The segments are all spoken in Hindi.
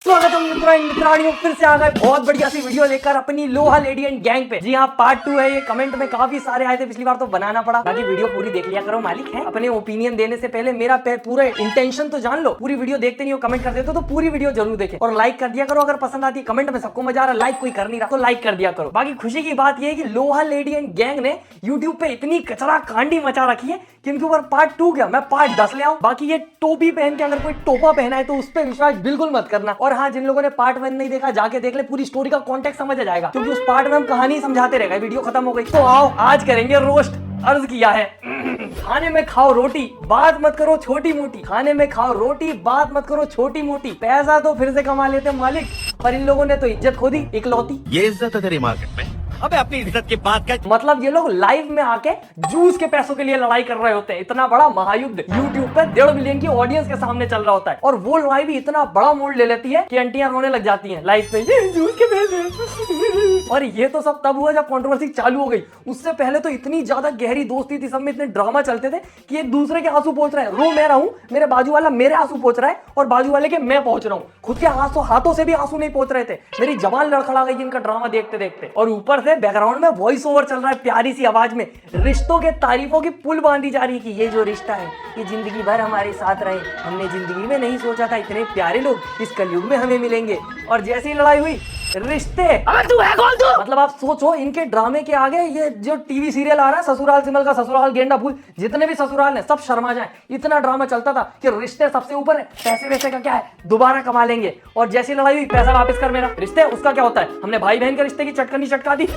स्वागत है मित्राणियों, फिर से आ गए बहुत बढ़िया सी वीडियो लेकर अपनी लोहा लेडी एंड गैंग पे। जी हाँ, पार्ट 2 है ये। कमेंट में काफी सारे आए थे, पिछली बार तो बनाना पड़ा। बाकी वीडियो पूरी देख लिया करो, मालिक है। अपने ओपिनियन देने से पहले मेरा पूरा इंटेंशन तो जान लो। पूरी वीडियो देखते नहीं हो, कमेंट कर देते हो तो पूरी वीडियो जरूर देखे और लाइक कर दिया करो अगर पसंद आती है। कमेंट में सबको मजा आ रहा, लाइक कोई कर नहीं रहा तो लाइक कर दिया करो। बाकी खुशी की बात यह है कि लोहा लेडी एंड गैंग ने यूट्यूब पे इतनी कचरा कांडी मचा रखी है कि इनके ऊपर पार्ट 2 क्या मैं पार्ट 10 ले आऊं। बाकी ये टोपी पहन के अगर कोई टोपा पहना है तो उस पर विश्वास बिल्कुल मत करना। और हाँ, जिन लोगों ने पार्ट 1 नहीं देखा जाके देख ले, पूरी स्टोरी का कॉन्टेक्स्ट समझ आ जाएगा, क्योंकि उस पार्ट में हम कहानी समझाते रहेगा। वीडियो खत्म हो गई तो आओ आज करेंगे रोस्ट। अर्ज किया है खाने में खाओ रोटी, बात मत करो छोटी मोटी। खाने में खाओ रोटी, बात मत करो छोटी मोटी। पैसा तो फिर से कमा लेते मालिक, पर इन लोगों ने तो इज्जत खो दी इकलौती। ये इज्जत है तेरी मार्केट में? अबे अपनी इज्जत की बात कर। मतलब ये लोग लाइव में आके जूस के पैसों के लिए लड़ाई कर रहे होते हैं। इतना बड़ा महायुद्ध यूट्यूब पे 1.5 मिलियन की ऑडियंस के सामने चल रहा होता है और वो लड़ाई भी इतना बड़ा मोड़ ले लेती है कि आंटियां रोने लग जाती हैं लाइव पे, ये जूस के पैसे। और ये तो सब तब हुआ जब कंट्रोवर्सी चालू हो गई। उससे पहले तो इतनी ज्यादा गहरी दोस्ती थी, सब में इतने ड्रामा चलते थे कि एक दूसरे के आंसू पहुंच रहे हैं। रो मैं रहा हूं, मेरे बाजू वाला मेरे आंसू पहुंच रहा है और बाजू वाले के मैं पहुंच रहा हूं। खुद के हाथों से भी आंसू नहीं पहुंच रहे थे। मेरी जबान लड़खड़ा गई इनका ड्रामा देखते देखते। और ऊपर से बैकग्राउंड में वॉइस ओवर चल रहा है प्यारी सी आवाज में। रिश्तों के तारीफों की पुल बांधी जा रही है कि ये जो रिश्ता है ये जिंदगी भर हमारे साथ रहे। हमने जिंदगी में नहीं सोचा था इतने प्यारे लोग इस कलयुग में हमें मिलेंगे। और जैसी लड़ाई हुई रिश्ते, तू है कौन तू? मतलब आप सोचो इनके ड्रामे के आगे ये जो टीवी सीरियल आ रहा है ससुराल सिमल का, ससुराल गेंडा फूल, जितने भी ससुराल हैं सब शर्मा जाए। इतना ड्रामा चलता था कि रिश्ते सबसे ऊपर है, पैसे वैसे का क्या है, दोबारा कमा लेंगे। और जैसी लड़ाई हुई पैसा वापस कर मेरा। रिश्ते उसका क्या होता है, हमने भाई बहन के रिश्ते की चटकनी चटका दी।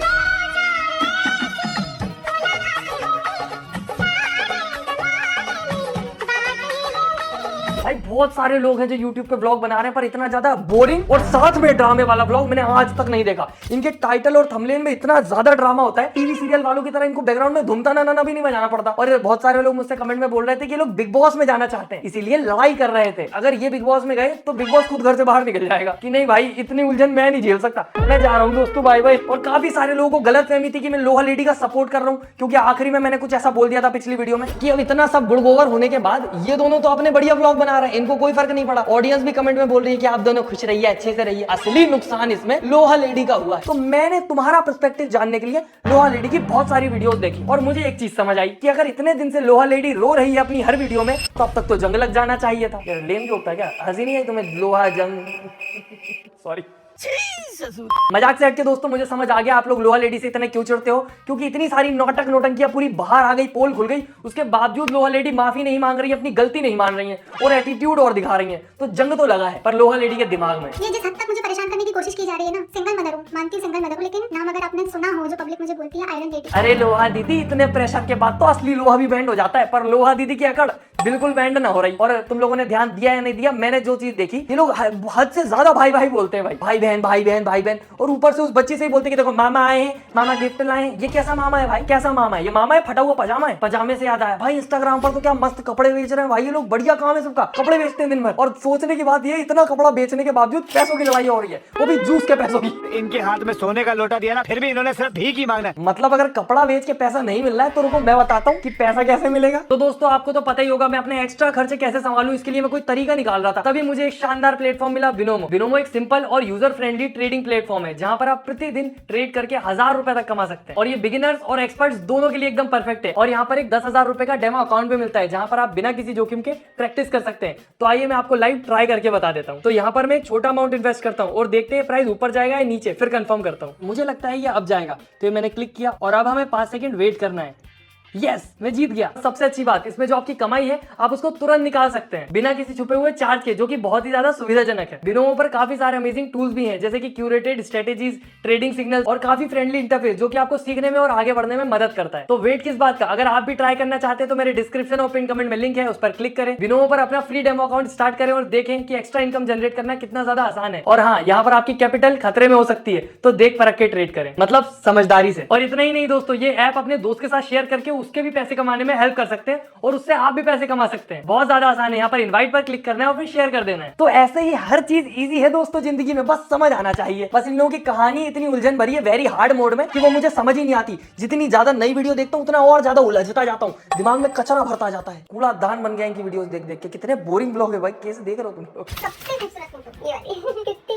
भाई बहुत सारे लोग हैं जो YouTube पे ब्लॉग बना रहे हैं, पर इतना ज्यादा बोरिंग और साथ में ड्रामे वाला ब्लॉग मैंने आज तक नहीं देखा। इनके टाइटल और थंबनेल में इतना ज्यादा ड्रामा होता है, टीवी सीरियल वालों की तरह इनको बैकग्राउंड में धुमता ना भी नहीं बजाना पड़ता। और बहुत सारे लोग मुझसे कमेंट में बोल रहे थे कि ये लोग बिग बॉस में जाना चाहते हैं, इसीलिए लड़ाई कर रहे थे। अगर ये बिग बॉस में गए तो बिग बॉस खुद घर से बाहर निकल जाएगा कि नहीं भाई इतनी उलझन मैं नहीं झेल सकता, मैं जा रहा हूँ दोस्तों, बाय बाय। और काफी सारे लोगों को गलत फहमी थी कि मैं लोहा लेडी का सपोर्ट कर रहा हूँ, क्योंकि आखिरी में मैंने कुछ ऐसा बोल दिया था पिछली वीडियो में कि अब इतना सब गुड़गोबर होने के बाद ये दोनों तो अपने बढ़िया ब्लॉग बना रहे हैं, इनको कोई फर्क नहीं पड़ा। ऑडियंस भी कमेंट में बोल रही है कि आप दोनों खुश रहिए, अच्छे से रहिए। असली नुकसान इसमें लोहा लेडी का हुआ है। तो मैंने तुम्हारा पर्सपेक्टिव जानने के लिए लोहा लेडी की बहुत सारी वीडियोस देखी और मुझे एक चीज समझ आई कि अगर इतने दिन से लोहा लेडी रो रही है अपनी हर वीडियो में तो अब तक तो जंग लग जाना चाहिए था। यार लेम जोक था क्या, हंसी नहीं आई तुम्हें? लोहा जंग, सॉरी मजाक से हटके दोस्तों, मुझे समझ आ गया आप लोग लोहा लेडी से इतने क्यों चिढ़ते हो, क्योंकि इतनी सारी नौटंकियां पूरी बाहर आ गई, पोल खुल गई, उसके बावजूद लोहा लेडी माफी नहीं मांग रही है, अपनी गलती नहीं मान रही है और एटीट्यूड और दिखा रही है। तो जंग तो लगा है, पर लोहा लेडी के दिमाग में ये जिस हद तक मुझे परेशान करने की कोशिश की जा रही है ना, सिंगल मदर हूं, मानती हूं सिंगल मदर हूं, लेकिन नाम अगर आपने सुना हो जो पब्लिक मुझे बोलती है आयरन लेडी। अरे लोहा दीदी, इतने प्रेशर के बाद तो असली लोहा भी बैंड हो जाता है, पर लोहा दीदी की अकड़ बिल्कुल बैंड ना हो रही। और तुम लोगों ने ध्यान दिया या नहीं दिया, मैंने जो चीज देखी, ये लोग हद से ज्यादा भाई भाई बोलते हैं, भाई बहन भाई बहन भाई बहन। और ऊपर से उस बच्ची से ही बोलते हैं कि देखो मामा आए हैं, मामा गिफ्ट लाए हैं। ये कैसा मामा है भाई, कैसा मामा है? ये मामा है फटा हुआ पजामा है। पजामे से याद आया भाई, इंस्टाग्राम पर तो क्या मस्त कपड़े बेच रहे हैं भाई ये लोग, बढ़िया काम है सबका, कपड़े बेचते हैं दिन भर। और सोचने की बात ये, इतना कपड़ा बेचने के बावजूद पैसों की लड़ाई हो रही है, वो भी जूस के पैसों की। इनके हाथ में सोने का लोटा दिया ना, फिर भी इन्होंने सिर्फ भीख ही मांगना है। मतलब अगर कपड़ा बेच के पैसा नहीं मिल रहा है तो रुको मैं बताता हूँ कि पैसा कैसे मिलेगा। तो दोस्तों आपको तो पता ही होगा मैं अपने एक्स्ट्रा खर्चे कैसे संभालूं, इसके लिए मैं कोई तरीका निकाल रहा था। तभी मुझे एक शानदार प्लेटफॉर्म मिला, बिनोमो। बिनोमो एक सिंपल और यूजर फ्रेंडली ट्रेडिंग प्लेटफॉर्म है जहां पर आप प्रतिदिन ट्रेड करके 1000 रुपए तक कमा सकते हैं। और ये बिगिनर्स और एक्सपर्ट्स दोनों के लिए एकदम परफेक्ट है। और यहाँ पर एक 10,000 रुपए का डेमो अकाउंट भी मिलता है जहां पर आप बिना किसी जोखिम के प्रैक्टिस कर सकते हैं। तो आइए मैं आपको लाइव ट्राई करके बता देता हूँ। तो यहाँ पर मैं एक छोटा अमाउंट इन्वेस्ट करता हूँ और देखते हैं प्राइस ऊपर जाएगा या नीचे, फिर कंफर्म करता हूँ। मुझे लगता है ये अब जाएगा, तो मैंने क्लिक किया और अब हमें 5 सेकंड वेट करना है। यस, मैं जीत गया। सबसे अच्छी बात, इसमें जो आपकी कमाई है आप उसको तुरंत निकाल सकते हैं बिना किसी छुपे हुए चार्ज के, जो कि बहुत ही ज्यादा सुविधाजनक है। बिनोमो पर काफी सारे अमेजिंग टूल्स भी हैं, जैसे कि क्यूरेटेड स्ट्रेटेजीज, ट्रेडिंग सिग्नल्स और काफी फ्रेंडली इंटरफेस, जो कि आपको सीखने में और आगे बढ़ने में मदद करता है। तो वेट किस बात का, अगर आप भी ट्राई करना चाहते हैं तो मेरे डिस्क्रिप्शन और पिन कमेंट में लिंक है, उस पर क्लिक करें, बिनोमो पर अपना फ्री डेमो अकाउंट स्टार्ट करें और देखें कि एक्स्ट्रा इनकम जनरेट करना कितना ज्यादा आसान है। और हाँ, यहाँ पर आपकी कैपिटल खतरे में हो सकती है, तो देख परख के ट्रेड करें, मतलब समझदारी से। और इतना ही नहीं दोस्तों, ये ऐप अपने दोस्त के साथ शेयर करके उसके भी पैसे कमाने में हेल्प कर सकते हैं और उससे आप भी पैसे कमा सकते हैं। बहुत ज्यादा आसान है, यहाँ पर इनवाइट पर क्लिक करना है और फिर शेयर कर देना है। तो ऐसे ही हर चीज इजी है दोस्तों जिंदगी में, बस समझ आना चाहिए। बस इन लोगों की कहानी इतनी उलझन भरी है वेरी हार्ड मोड में कि वो मुझे समझ ही नहीं आती। जितनी ज्यादा नई वीडियो देखता हूँ उतना और ज्यादा उलझता जाता हूँ, दिमाग में कचरा भरता जाता है। कूड़ा दान बन गया इनकी वीडियोस देख देख के। कितने बोरिंग ब्लॉग है भाई, कैसे देख रहे हो तुम लोग? सबसे खूबसूरत फोटो ये वाली।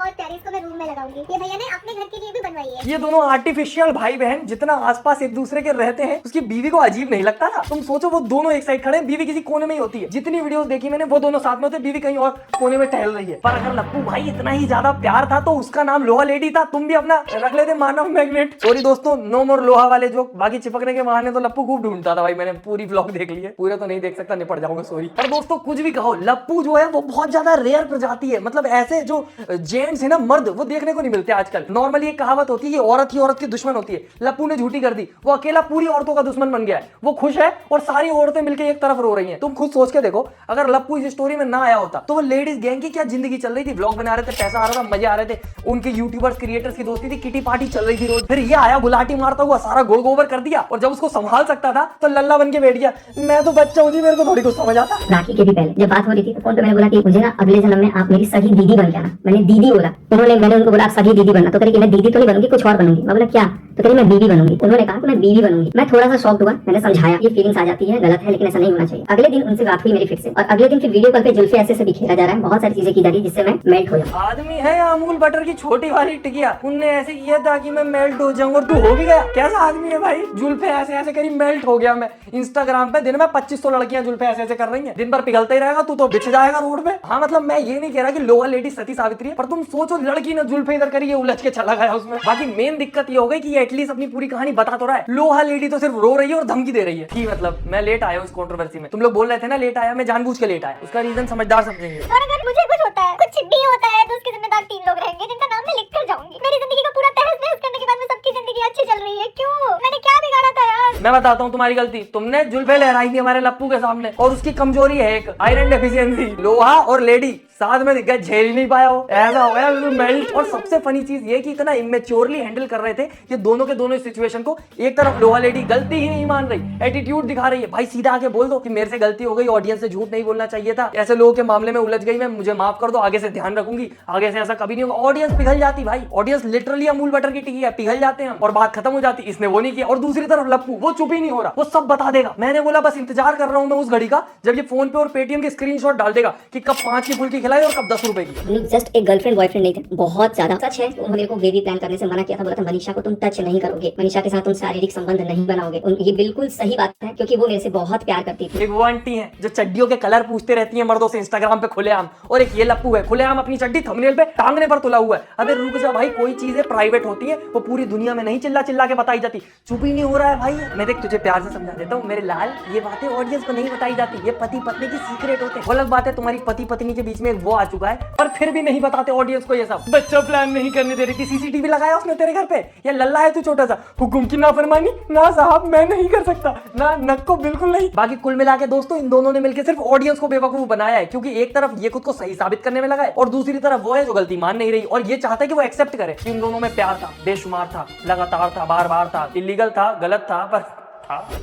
बहुत प्यारी, इसको मैं रूम में लगाऊंगी। ये भैया ने अपने घर के लिए भी बनवाई है। ये दोनों आर्टिफिशियल भाई बहन जितना आसपास एक दूसरे के रहते हैं, उसकी बीवी को अजीब नहीं लगता ना? तुम सोचो वो दोनों एक साइड खड़े हैं, बीवी किसी कोने में ही होती है। जितनी वीडियोस देखी मैंने वो दोनों साथ में होते, बीवी कहीं और कोने में टहल रही है। पर अगर लप्पू भाई इतना ही ज्यादा प्यार था तो उसका नाम लोहा लेडी था, तुम भी अपना रख लेते मानव मैग्नेट। सॉरी दोस्तों, नो मोर लोहा वाले जो बाकी चिपकने के बहाने तो लप्पू खूब ढूंढता था भाई। मैंने पूरी व्लॉग देख ली है, पूरा तो नहीं देख सकता, निपट जाऊंगा सॉरी। पर दोस्तों कुछ भी कहो, लप्पू जो है वो बहुत ज्यादा रेयर प्रजाति है। मतलब ऐसे जो जेंट्स है ना, मर्द, वो देखने को नहीं मिलते आजकल। नॉर्मली एक कहावत होती है कि औरत ही औरत की दुश्मन होती है। लप्पू ने झूठी कर दी, वो अकेला पूरी औरतों का दुश्मन बन गया है। वो खुश है और सारी औरतें मिलकर एक तरफ रो रही हैं। तुम खुद सोच के देखो, अगर लप्पू इस स्टोरी में ना आया होता तो वो लेडीज गैंग की क्या जिंदगी चल रही थी। व्लॉग बना रहे थे, पैसा आ रहा था, मजे आ रहे थे, उनके यूट्यूबर्स क्रिएटर्स की दोस्ती थी, किटी पार्टी चल रही थी रोज। फिर ये आया गुलाटी मारता हुआ, सारा गोल गोबर कर दिया, और जब उसको संभाल सकता था तो लल्ला बन के बैठ गया। मैं तो बच्चा हूँ जी, मेरे को थोड़ी कुछ समझ आता। राखी के भी पहले जब बात हो रही थी तो फोन पे मैंने बोला कि मुझे ना अगले जन्म में आप मेरी सगी दीदी बन के आना। मैंने दीदी बोला, मैंने उनको बोला आप सगी दीदी बनना। तो कह मैं दीदी तो नहीं बनूंगी, कुछ और बनूंगी। मैं बोला क्या? तो कह मैं बीवी बनूंगी। उन्होंने कहा कि मैं बीवी बनूंगी। मैं थोड़ा सा शॉक्ड हुआ, मैंने समझाया ये फीलिंग्स आ जाती है, गलत है, लेकिन ऐसा नहीं होना चाहिए। अगले दिन उनसे बात हुई मेरी फिर से, और अगले दिन फिर वीडियो कॉल पे जुल्फे ऐसे बिखेरा जा रहा है, बहुत सारी चीजें की जा रही है जिससे मैं मेल्ट हो जाऊं। आदमी है अमूल बटर की छोटी वाली टिकिया, उनने ऐसे किया था कि मैं मेल्ट हो जाऊं, और तू हो भी गया। कैसा आदमी है भाई? जुल्फे ऐसे ऐसे करी, मेल्ट हो गया मैं। इंस्टाग्राम पे दिन में 2500 लड़कियां जुल्फे ऐसे ऐसे कर रही हैं, दिन भर पिघलता ही रहेगा, तू तो बिछ जाएगा रोड पे। हाँ मतलब मैं ये नहीं कह रहा कि लोहा लेडी सती सावित्री है, पर तुम सोचो लड़की ने जुल्फे इधर करी, ये उलझ के चला गया उसमें। बाकी मेन दिक्कत ये हो गई कि ये एटलीस्ट अपनी पूरी कहानी बता तो रहा है। लोहा लेडी तो सिर्फ रो रही है और धमकी दे रही है कि मतलब मैं लेट आया हूँ इस कंट्रोवर्सी में। तुम लोग बोल रहे थे ना लेट आया, मैं जानबूझ के लेट आया, उसका रीजन समझदार समझेंगे। और अगर मुझे कुछ होता है, कुछ भी होता है, तो उसके जिम्मेदार 3 लोग रहेंगे जिनका नाम मैं लिख कर जाऊंगी। मेरी जिंदगी का पूरा तहस नहस करने के बाद में सबकी जिंदगी अच्छी चल रही है। क्यों? मैंने क्या बिगाड़ा था यार? मैं बताता हूँ तुम्हारी गलती, तुमने जुल्फे लहराई थी हमारे लप्पू के सामने, और उसकी कमजोरी है एक आयरन डेफिशिएंसी। लोहा और लेडी साथ में दिख गए, झेल नहीं पाया हो, ऐसा हो गया मेल्ट। और सबसे फनी चीज ये कि इतना इमेच्योरली हैंडल कर रहे थे ये दोनों के दोनों इस सिचुएशन को। एक तरफ लोहा लेडी गलती ही नहीं मान रही, एटीट्यूड दिखा रही है, भाई सीधा आके बोल दो कि मेरे से गलती हो गई, ऑडियंस से झूठ नहीं बोलना चाहिए था, ऐसे लोगों के मामले में उलझ गई मैं, मुझे माफ कर दो, आगे से ध्यान रखूंगी, आगे से ऐसा कभी नहीं होगा। ऑडियंस पिघल जाती भाई, ऑडियंस लिटरली अमूल बटर की टिकी है, पिघल जाते हैं और बात खत्म हो जाती। इसने वो नहीं किया। और दूसरी तरफ लप्पू, वो चुप ही नहीं हो रहा, वो सब बता देगा। मैंने बोला बस इंतजार कर रहा हूं मैं उस घड़ी का जब ये फोन पे और पेटीएम के स्क्रीनशॉट डाल देगा कि कब 5 की फुल्की खिलाई और कब 10 रुपए की। जस्ट एक गर्लफ्रेंड बॉयफ्रेंड नहीं थे, बहुत ज्यादा। सच है उन्होंने मेरे को बेबी प्लान करने से मना किया था, बोला था मनीषा को तुम टच नहीं करोगे, मनीषा के साथ तुम शारीरिक संबंध नहीं बनाओगे। ये बिल्कुल सही बात है क्योंकि वो मेरे से बहुत प्यार करती थी। एक वो आंटी है जो चड्डियों के कलर पूछते रहती है मर्दों से इंस्टाग्राम पे खुलेआम, और एक ये लप्पू है खुलेआम अपनी चड्डी थंबनेल पे टांगने पर तुला हुआ है। अबे रुक जा भाई, कोई चीजें प्राइवेट होती है वो पूरी दुनिया में नहीं चिल्ला चिल्ला के बताई जाती। चुप ही नहीं हो रहा है भाई। मैं देख तुझे प्यार से समझा देता हूँ मेरे लाल, ये बातें ऑडियंस को नहीं बताई जाती, ये पति पत्नी की सीक्रेट होते हैं। अलग बात है तुम्हारी पति पत्नी के बीच में एक वो आ चुका है, पर फिर भी नहीं बताते ऑडियंस को ये सब। बच्चा प्लान नहीं करने दे रही थी, सीसीटीवी लगाया उसने तेरे घर पे, या लल्ला है तू छोटा सा? हुकुम की नाफरमानी ना साहब, मैं नहीं कर सकता, ना नक को बिल्कुल नहीं। बाकी कुल मिला के दोस्तों इन दोनों ने मिलकर सिर्फ ऑडियंस को बेवकूफ बनाया है, क्योंकि एक तरफ ये खुद को सही साबित करने में लगा है और दूसरी तरफ वो है जो गलती मान नहीं रही और ये चाहता है कि वो एक्सेप्ट करे कि इन दोनों में प्यार था, बेशुमार था, लगातार था, बार बार था, इलीगल था, गलत था, पर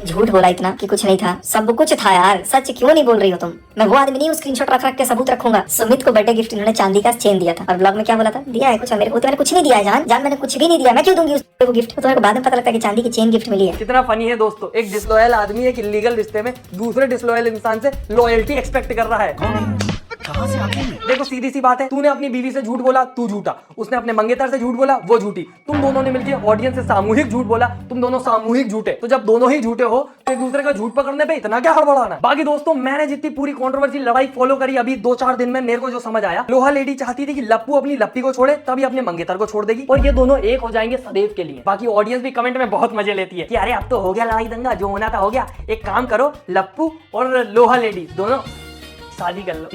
झूठ बोला इतना कि कुछ नहीं था, सब कुछ था यार। सच क्यों नहीं बोल रही हो तुम? मैं वो आदमी नहीं हूँ स्क्रीनशॉट रख रख के सबूत रखूंगा। सुमित को बर्थडे गिफ्ट इन्होंने चांदी का चेन दिया था और ब्लॉग में क्या बोला था, दिया है कुछ मेरे को? तो मैंने कुछ नहीं दिया है जान, मैंने कुछ भी नहीं दिया, मैं क्यों दूंगी उसको गिफ्ट? तो तुम्हें बाद में पता लगता है कि चांदी की चेन गिफ्ट मिली है। कितना फनी है दोस्तों, एक डिसलॉयल आदमी एक इलीगल रिश्ते में दूसरे डिसलॉयल इंसान से लॉयल्टी एक्सपेक्ट कर रहा है। कहां से आती है? देखो सीधी सी बात है, तूने अपनी बीवी से झूठ बोला, तू झूठा, उसने अपने मंगेतर से झूठ बोला, वो झूठी, तुम दोनों ने मिलकर ऑडियंस से सामूहिक झूठ बोला, तुम दोनों सामूहिक झूठे। तो जब दोनों ही झूठे हो तो एक दूसरे का झूठ पकड़ने पे इतना क्या हड़बड़ाना। बाकी दोस्तों मैंने जितनी पूरी कंट्रोवर्सी लड़ाई फॉलो करी अभी 2-4 दिन में, मेरे को जो समझ आया, लोहा लेडी चाहती थी कि लप्पू अपनी लप्पी को छोड़े तभी अपने मंगेतर को छोड़ देगी और ये दोनों एक हो जाएंगे सदैव के लिए। बाकी ऑडियंस भी कमेंट में बहुत मजे लेती है कि अरे अब तो हो गया लड़ाई दंगा, जो होना था हो गया, एक काम करो लप्पू और लोहा लेडी दोनों शादी कर लो।